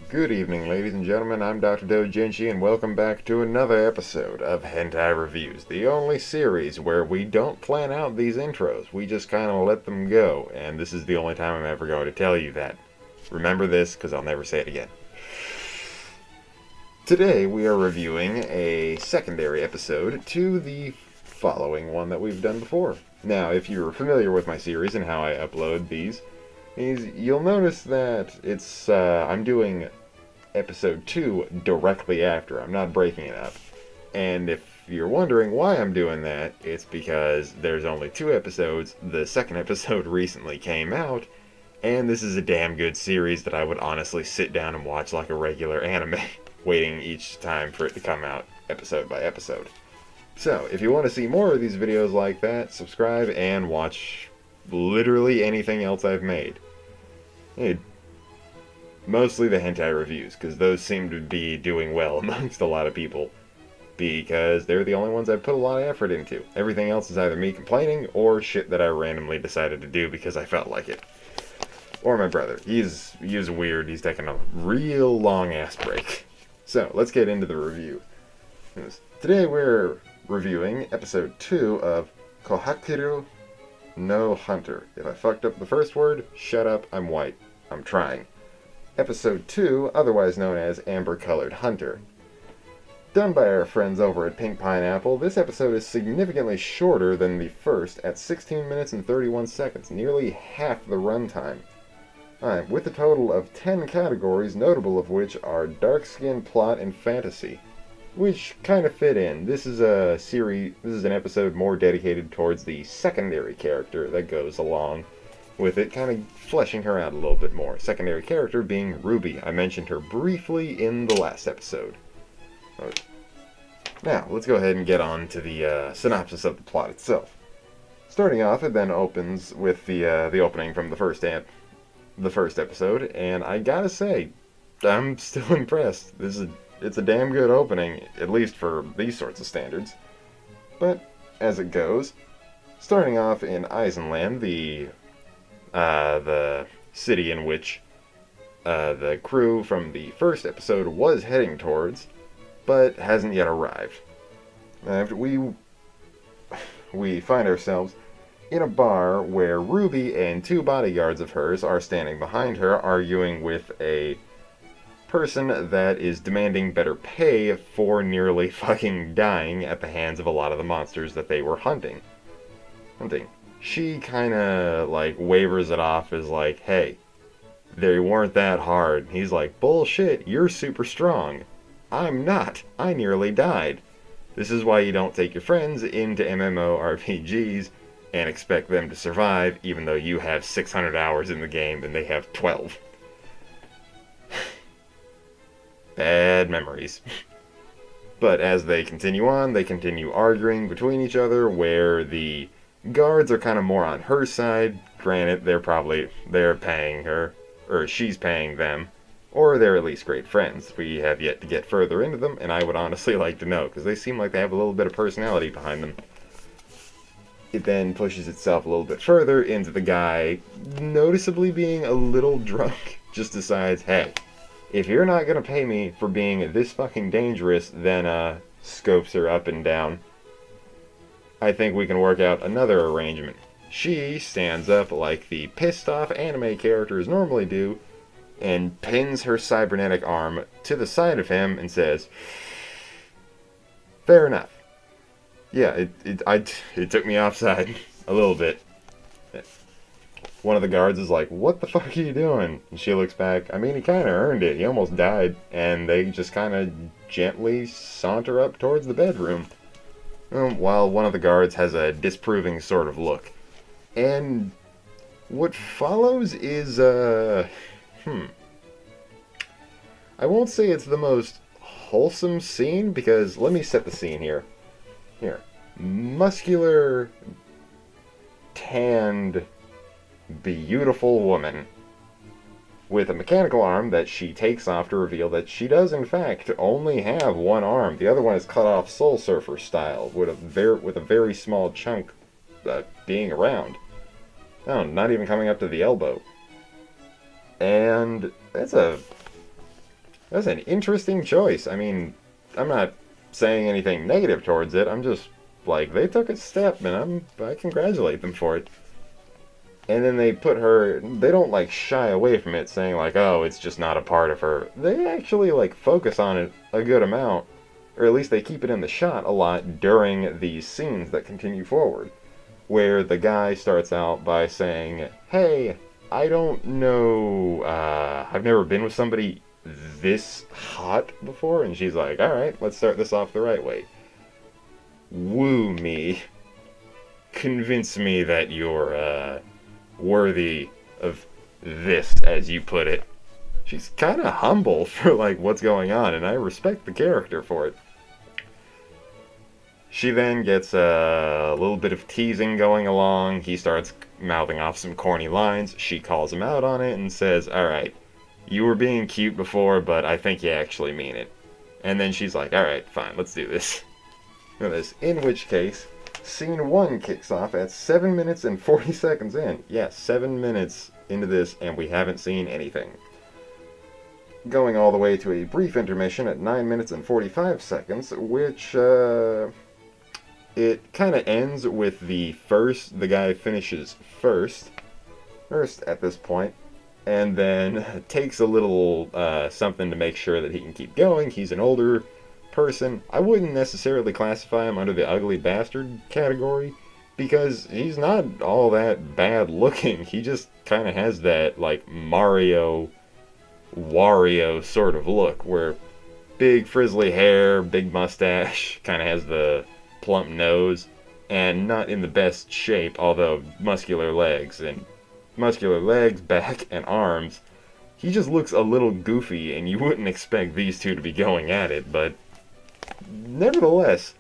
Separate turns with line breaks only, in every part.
Good evening, ladies and gentlemen. I'm Dr. Doujinshi, and welcome back to another episode of Hentai Reviews, the only series where we don't plan out these intros. We just kind of let them go, and this is the only time I'm ever going to tell you that. Remember this, because I'll never say it again. Today, we are reviewing a secondary episode to the following one that we've done before. Now, if you're familiar with my series and how I upload these, you'll notice that I'm doing episode 2 directly after. I'm not breaking it up. And if you're wondering why I'm doing that, it's because there's only 2 episodes. The second episode recently came out, and this is a damn good series that I would honestly sit down and watch like a regular anime, waiting each time for it to come out episode by episode. So, if you want to see more of these videos like that, subscribe and watch literally anything else I've made. Hey, mostly the hentai reviews, because those seem to be doing well amongst a lot of people, because they're the only ones I've put a lot of effort into. Everything else is either me complaining, or shit that I randomly decided to do because I felt like it. Or my brother. He's weird, he's taking a real long-ass break. So, let's get into the review. Today we're reviewing episode 2 of Kohakuiro no Hunter. If I fucked up the first word, shut up, I'm white. I'm trying. Episode 2, otherwise known as Amber-Colored Hunter. Done by our friends over at Pink Pineapple, this episode is significantly shorter than the first at 16 minutes and 31 seconds, nearly half the runtime. With a total of 10 categories, notable of which are dark skin, plot, and fantasy, which kind of fit in. This is an episode more dedicated towards the secondary character that goes along with it, kind of fleshing her out a little bit more. Secondary character being Ruby. I mentioned her briefly in the last episode. Now, let's go ahead and get on to the synopsis of the plot itself. Starting off, it then opens with the opening from the first episode, and I gotta say, I'm still impressed. It's a damn good opening, at least for these sorts of standards. But, as it goes, starting off in Eisenland, the city in which the crew from the first episode was heading towards, but hasn't yet arrived. We find ourselves in a bar where Ruby and 2 bodyguards of hers are standing behind her, arguing with a person that is demanding better pay for nearly fucking dying at the hands of a lot of the monsters that they were hunting. She kinda, wavers it off as like, hey, they weren't that hard. He's like, bullshit, you're super strong. I'm not. I nearly died. This is why you don't take your friends into MMORPGs and expect them to survive, even though you have 600 hours in the game and they have 12. Bad memories. But as they continue on, they continue arguing between each other, where the guards are kind of more on her side. Granted, they're paying her, or she's paying them, or they're at least great friends. We have yet to get further into them, and I would honestly like to know, because they seem like they have a little bit of personality behind them. It then pushes itself a little bit further into the guy noticeably being a little drunk. Just decides, hey, if you're not gonna pay me for being this fucking dangerous, then scopes her up and down. I think we can work out another arrangement. She stands up like the pissed off anime characters normally do, and pins her cybernetic arm to the side of him and says, fair enough. Yeah, it took me offside a little bit. One of the guards is like, what the fuck are you doing? And she looks back, I mean, he kind of earned it. He almost died. And they just kind of gently saunter up towards the bedroom, while one of the guards has a disproving sort of look. And what follows is, I won't say it's the most wholesome scene, because let me set the scene here. Muscular, tanned, beautiful woman with a mechanical arm that she takes off to reveal that she does in fact only have one arm. The other one is cut off Soul Surfer style, with a very small chunk being around. Not even coming up to the elbow. And that's a That's an interesting choice. I mean, I'm not saying anything negative towards it. I'm just like, they took a step, and I congratulate them for it. And then they put her, they don't like shy away from it saying like, oh, it's just not a part of her. They actually like focus on it a good amount, or at least they keep it in the shot a lot during these scenes that continue forward, where the guy starts out by saying, hey, I don't know, I've never been with somebody this hot before, and she's like, alright, let's start this off the right way. Woo me. Convince me that you're, worthy of this, as you put it. She's kind of humble for, like, what's going on, and I respect the character for it. She then gets a little bit of teasing going along. He starts mouthing off some corny lines. She calls him out on it and says, alright, you were being cute before, but I think you actually mean it. And then she's like, alright, fine, let's do this. In which case, Scene 1 kicks off at 7 minutes and 40 seconds in. Yes, 7 minutes into this, and we haven't seen anything. Going all the way to a brief intermission at 9 minutes and 45 seconds, which, it kind of ends with the guy finishes first at this point, and then takes a little, something to make sure that he can keep going. He's an older person. I wouldn't necessarily classify him under the ugly bastard category, because he's not all that bad looking. He just kind of has that, like, Mario, Wario sort of look, where big frizzly hair, big mustache, kind of has the plump nose, and not in the best shape, although muscular legs, back, and arms. He just looks a little goofy, and you wouldn't expect these two to be going at it, but nevertheless,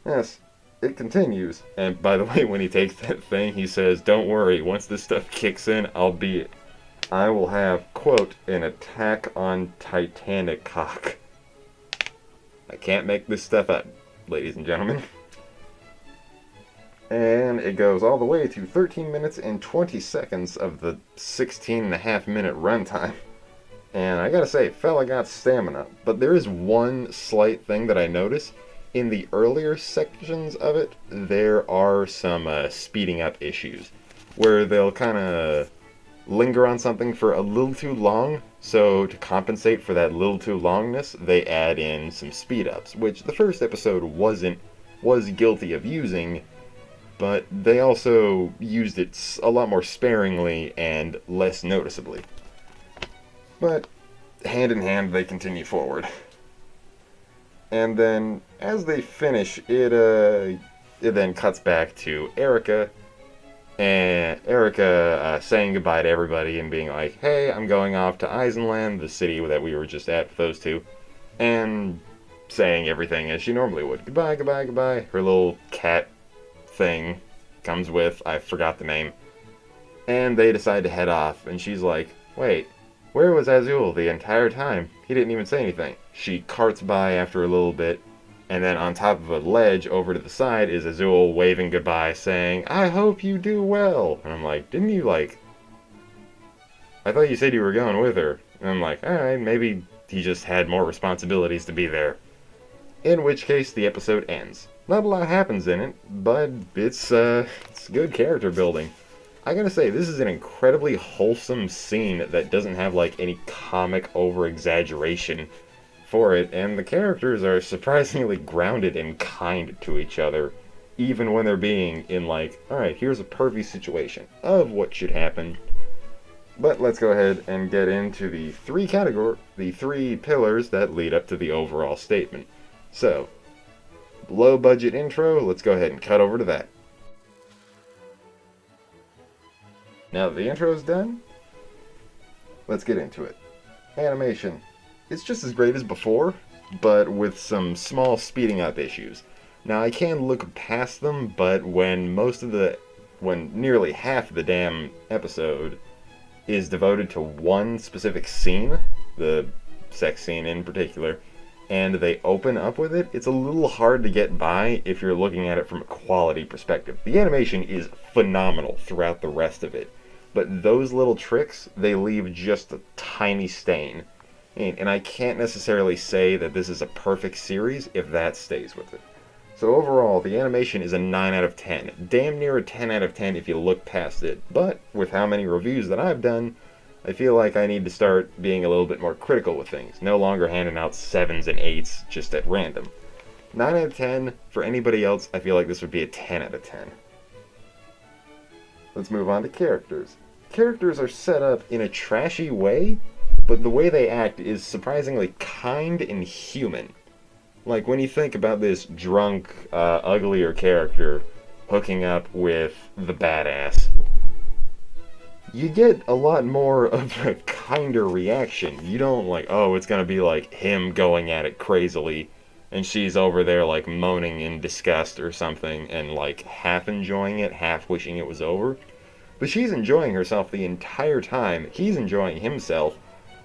yes, it continues. And by the way, when he takes that thing, he says, don't worry, once this stuff kicks in, I will have, quote, an attack on Titanic cock. I can't make this stuff up, ladies and gentlemen. And it goes all the way to 13 minutes and 20 seconds of the 16.5-minute runtime. And I gotta say, fella got stamina. But there is one slight thing that I notice. In the earlier sections of it, there are some speeding up issues, where they'll kind of linger on something for a little too long, so to compensate for that little too longness, they add in some speed ups, which the first episode was guilty of using, but they also used it a lot more sparingly and less noticeably. But hand in hand, they continue forward. And then, as they finish, it then cuts back to Erica, and Erica saying goodbye to everybody and being like, hey, I'm going off to Eisenland, the city that we were just at with those two, and saying everything as she normally would. Goodbye, goodbye, goodbye. Her little cat thing comes with, I forgot the name. And they decide to head off, and she's like, wait, where was Azul the entire time? He didn't even say anything. She carts by after a little bit, and then on top of a ledge over to the side is Azul waving goodbye, saying, I hope you do well. And I'm like, didn't you, like... I thought you said you were going with her. And I'm like, alright, maybe he just had more responsibilities to be there. In which case, the episode ends. Not a lot happens in it, but it's good character building. I gotta say, this is an incredibly wholesome scene that doesn't have, like, any comic over-exaggeration for it, and the characters are surprisingly grounded and kind to each other, even when they're being in, like, alright, here's a perfect situation of what should happen. But let's go ahead and get into the three pillars that lead up to the overall statement. So, low-budget intro, let's go ahead and cut over to that. Now that the intro is done, let's get into it. Animation. It's just as great as before, but with some small speeding up issues. Now I can look past them, but when nearly half of the damn episode is devoted to one specific scene, the sex scene in particular, and they open up with it, it's a little hard to get by if you're looking at it from a quality perspective. The animation is phenomenal throughout the rest of it, but those little tricks, they leave just a tiny stain. And I can't necessarily say that this is a perfect series if that stays with it. So overall, the animation is a 9 out of 10. Damn near a 10 out of 10 if you look past it. But with how many reviews that I've done, I feel like I need to start being a little bit more critical with things. No longer handing out 7s and 8s just at random. 9 out of 10, for anybody else, I feel like this would be a 10 out of 10. Let's move on to characters. Characters are set up in a trashy way, but the way they act is surprisingly kind and human. Like, when you think about this drunk, uglier character hooking up with the badass, you get a lot more of a kinder reaction. You don't like, oh, it's gonna be like him going at it crazily, and she's over there like moaning in disgust or something, and like half enjoying it, half wishing it was over. But she's enjoying herself the entire time, he's enjoying himself,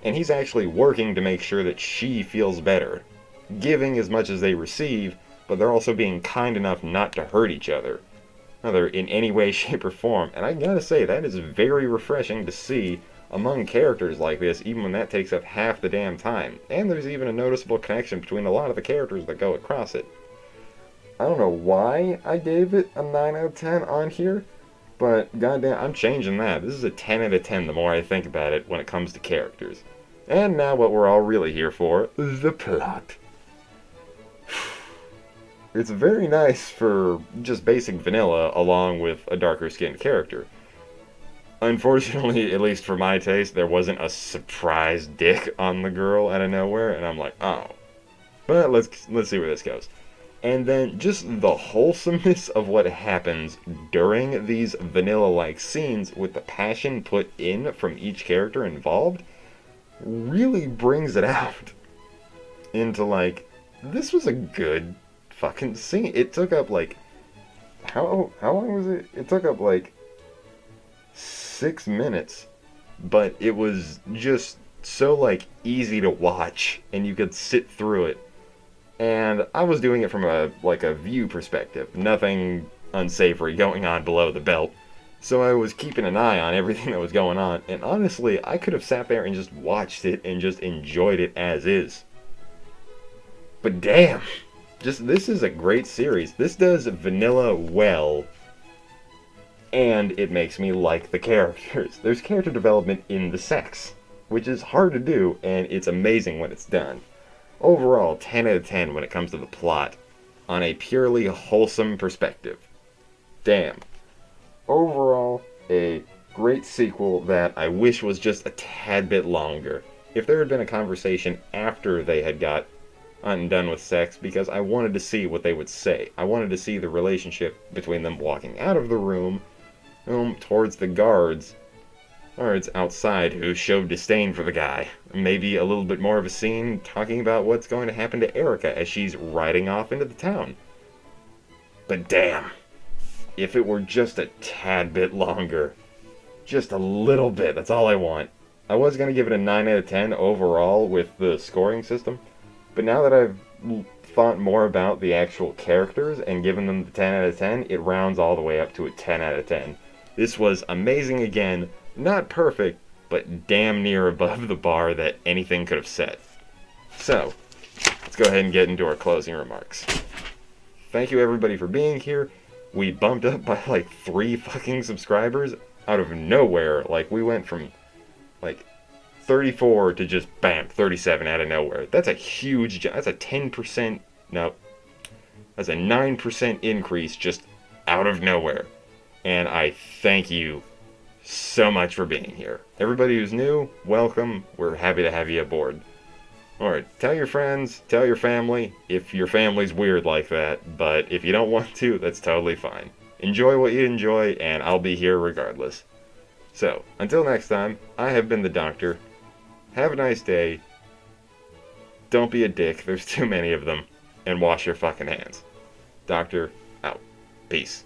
and he's actually working to make sure that she feels better. Giving as much as they receive, but they're also being kind enough not to hurt each other. In any way, shape, or form. And I gotta say, that is very refreshing to see among characters like this, even when that takes up half the damn time. And there's even a noticeable connection between a lot of the characters that go across it. I don't know why I gave it a 9 out of 10 on here, but goddamn, I'm changing that. This is a 10 out of 10 the more I think about it when it comes to characters. And now what we're all really here for, the plot. It's very nice for just basic vanilla along with a darker skinned character. Unfortunately, at least for my taste, there wasn't a surprise dick on the girl out of nowhere, and I'm like, oh. But let's see where this goes. And then just the wholesomeness of what happens during these vanilla-like scenes with the passion put in from each character involved really brings it out into like, this was a good fucking scene. It took up like, how long was it? It took up like 6 minutes, but it was just so like easy to watch, and you could sit through it. And I was doing it from a view perspective, nothing unsavory going on below the belt. So I was keeping an eye on everything that was going on, and honestly, I could have sat there and just watched it and just enjoyed it as is. But damn, this is a great series. This does vanilla well, and it makes me like the characters. There's character development in the sex, which is hard to do, and it's amazing when it's done. Overall, 10 out of 10 when it comes to the plot, on a purely wholesome perspective. Damn. Overall, a great sequel that I wish was just a tad bit longer. If there had been a conversation after they had got undone with sex, because I wanted to see what they would say. I wanted to see the relationship between them walking out of the room towards the guards outside who showed disdain for the guy. Maybe a little bit more of a scene talking about what's going to happen to Erica as she's riding off into the town. But damn, if it were just a tad bit longer, just a little bit, that's all I want. I was going to give it a 9 out of 10 overall with the scoring system, but now that I've thought more about the actual characters and given them the 10 out of 10, it rounds all the way up to a 10 out of 10. This was amazing again, not perfect, but damn near above the bar that anything could have set. So, let's go ahead and get into our closing remarks. Thank you everybody for being here. We bumped up by like 3 fucking subscribers out of nowhere. Like, we went from like 34 to just bam, 37 out of nowhere. That's a huge, that's a 10%, no, that's a 9% increase just out of nowhere. And I thank you so much for being here. Everybody who's new, welcome. We're happy to have you aboard. Alright, tell your friends, tell your family, if your family's weird like that, but if you don't want to, that's totally fine. Enjoy what you enjoy, and I'll be here regardless. So, until next time, I have been the Doctor. Have a nice day. Don't be a dick, there's too many of them. And wash your fucking hands. Doctor, out. Peace.